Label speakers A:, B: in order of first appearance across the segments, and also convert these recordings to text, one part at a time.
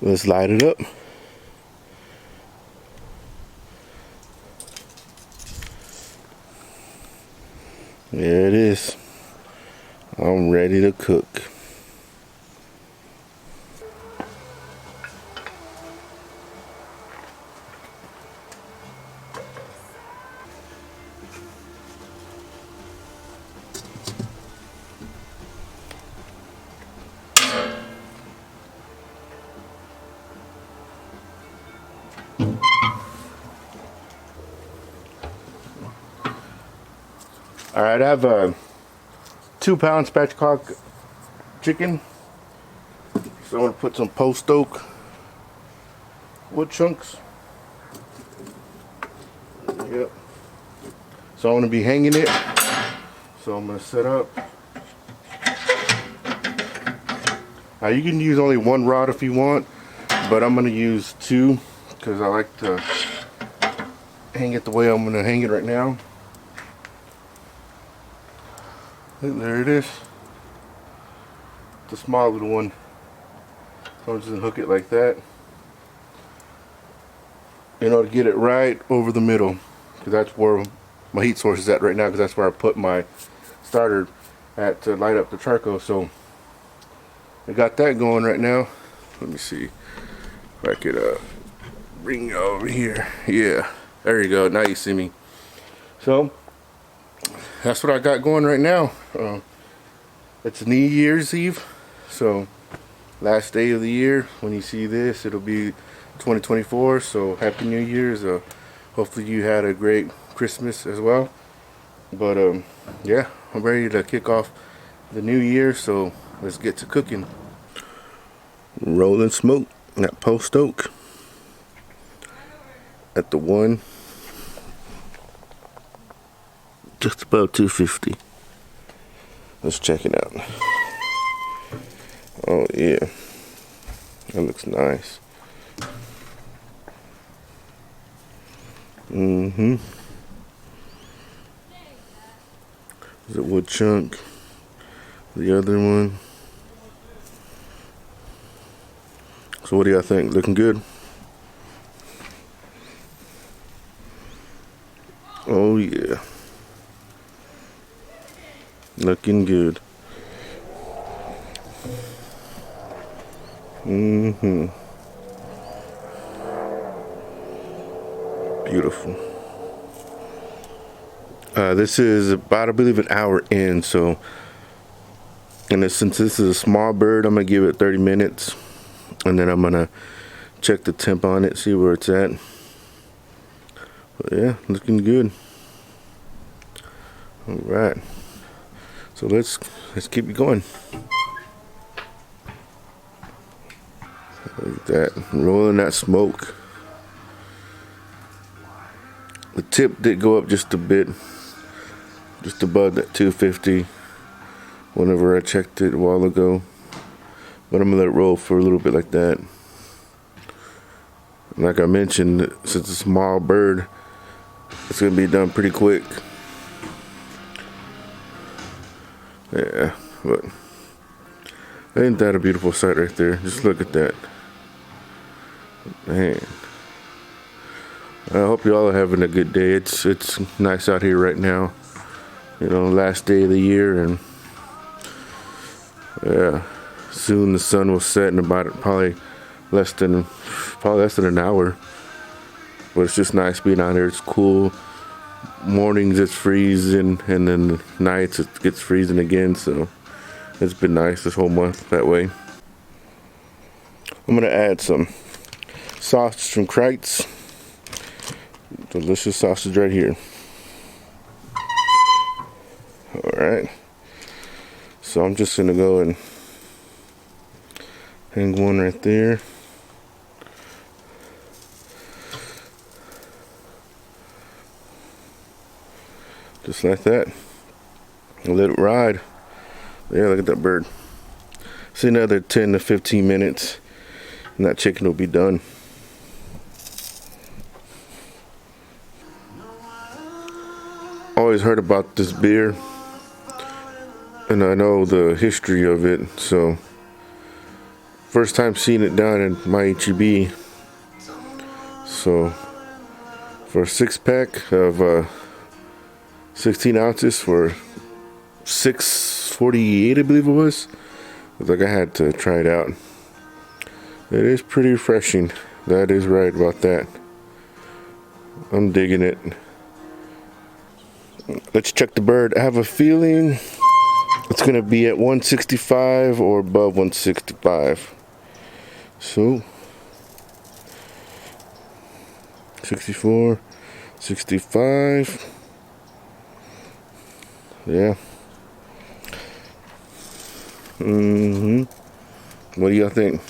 A: Let's light it up. There it is. I'm ready to cook. Alright, I have a 2-pound spatchcock chicken. So I'm going to put some post oak wood chunks. Yep. So I'm going to be hanging it. So I'm going to set up. Now you can use only one rod if you want, but I'm going to use 2 because I like to hang it the way I'm going to hang it right now. There it is. It's a small little one. So I'm just going to hook it like that. You know, to get it right over the middle. Because that's where my heat source is at right now. Because that's where I put my starter at to light up the charcoal. So I got that going right now. Let me see if I could bring you over here. Yeah, there you go. Now you see me. So that's what I got going right now. It's New Year's Eve, so last day of the year. When you see this, it'll be 2024. So Happy New Year's. Hopefully you had a great Christmas as well. But yeah, I'm ready to kick off the new year. So let's get to cooking. Rolling smoke at post oak at the one. Just about 250. Let's check it out. Oh yeah, that looks nice. There's a wood chunk. The other one. So what do y'all think? Looking good? Oh yeah. Looking good. Beautiful. This is about, I believe, an hour in. So, and since this is a small bird, I'm gonna give it 30 minutes, and then I'm gonna check the temp on it, see where it's at. But yeah, looking good. All right. So let's keep it going. Look at that, rolling that smoke. The tip did go up just a bit, just above that 250 whenever I checked it a while ago. But I'm gonna let it roll for a little bit like that. Like I mentioned, since it's a small bird, it's gonna be done pretty quick. Yeah, but ain't that a beautiful sight right there? Just look at that. Man. I hope you all are having a good day. It's nice out here right now. You know, last day of the year, and yeah, soon the sun will set in about probably less than an hour. But it's just nice being out here. It's cool. Mornings it's freezing, and then nights it gets freezing again. So it's been nice this whole month that way. I'm gonna add some sausage from Kreitz. Delicious sausage right here. Alright. So I'm just gonna go and hang one right there. Just like that. And let it ride. Yeah, look at that bird. See, another 10 to 15 minutes and that chicken will be done. Always heard about this beer, and I know the history of it, so first time seeing it done in my HEB. So for a 6-pack of 16 ounces for $6.48, I believe it was. Looks like I had to try it out. It is pretty refreshing. That is right about that. I'm digging it. Let's check the bird. I have a feeling it's gonna be at 165 or above 165. So 64, 65. Yeah. What do y'all think?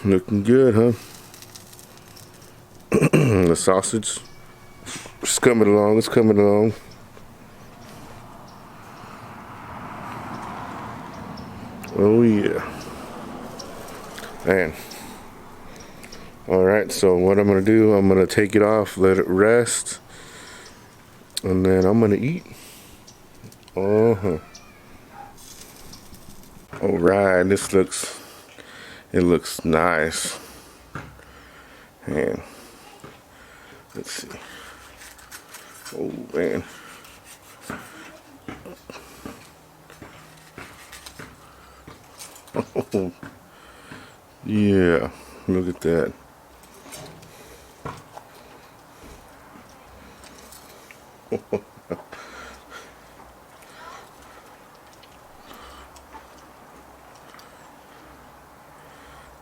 A: Looking good, huh? The sausage is coming along. It's coming along. Oh yeah, man. All right. So what I'm gonna do? I'm gonna take it off, let it rest, and then I'm gonna eat. All right. It looks nice. Man. Let's see. Oh man. Oh yeah. Look at that.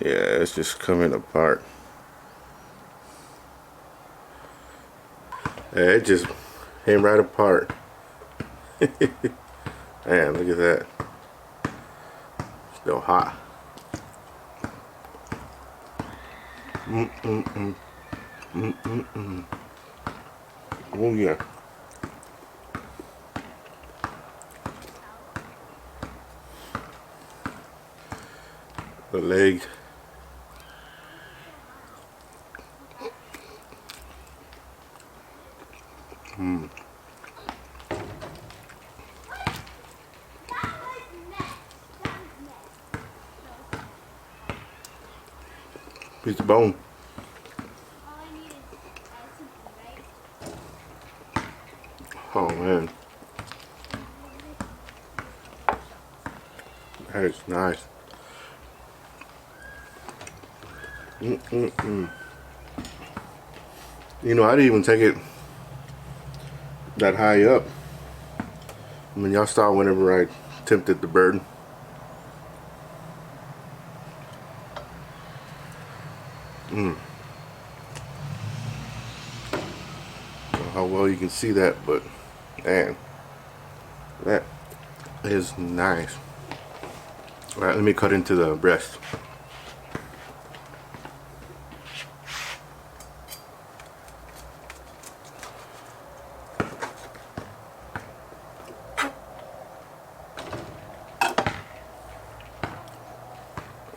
A: Yeah, it's just coming apart. Yeah, it just came right apart. Man, look at that. Still hot. Oh yeah. The leg. Piece of bone. Oh man, that is nice. You know, I didn't even take it that high up. I mean, y'all saw whenever I tempted the bird. I don't know how well you can see that, but man, that is nice. All right, let me cut into the breast.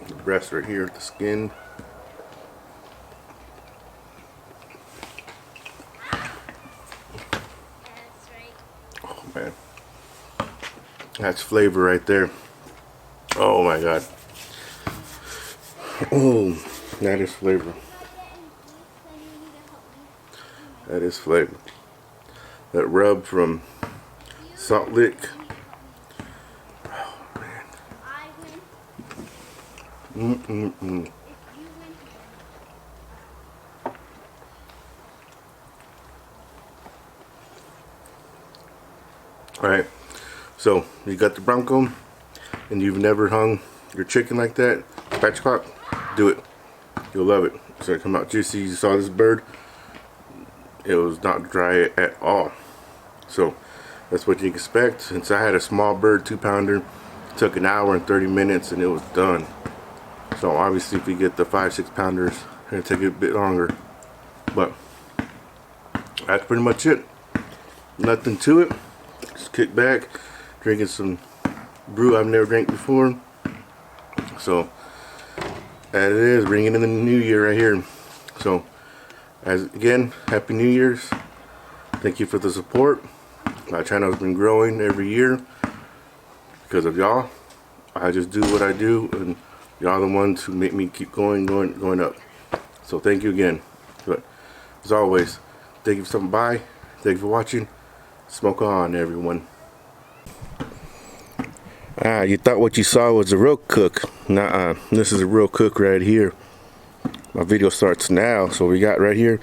A: The breast right here, the skin. Oh man, that's flavor right there. Oh my god. Oh, that is flavor. That is flavor. That rub from Salt Lick. Oh man. Alright, so you got the Bronco and you've never hung your chicken like that, spatchcock, do it. You'll love it. It's gonna come out juicy. You saw this bird, it was not dry at all. So that's what you expect. Since I had a small bird, 2-pounder, took an hour and 30 minutes and it was done. So obviously if you get the 5-6 pounders, it's gonna take a bit longer. But that's pretty much it. Nothing to it. Just kick back, drinking some brew I've never drank before. So that it is, ringing in the new year right here. So again, Happy New Year's. Thank you for the support. My channel has been growing every year. Because of y'all, I just do what I do, and y'all the ones who make me keep going up. So thank you again. But as always, thank you for stopping by. Thank you for watching. Smoke on, everyone. You thought what you saw was a real cook. Nuh-uh. This is a real cook right here. My video starts now. So we got right here,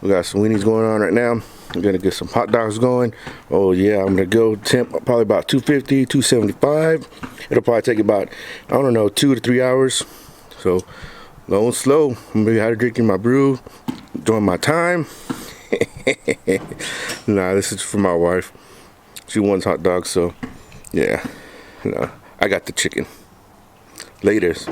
A: we got some weenies going on right now. I'm gonna get some hot dogs going. Oh yeah, I'm gonna go temp probably about 250, 275. It'll probably take about, I don't know, 2 to 3 hours. So going slow. I'm gonna be out drinking my brew, doing my time. Nah, this is for my wife. She wants hot dogs, so yeah. No, I got the chicken. Laters.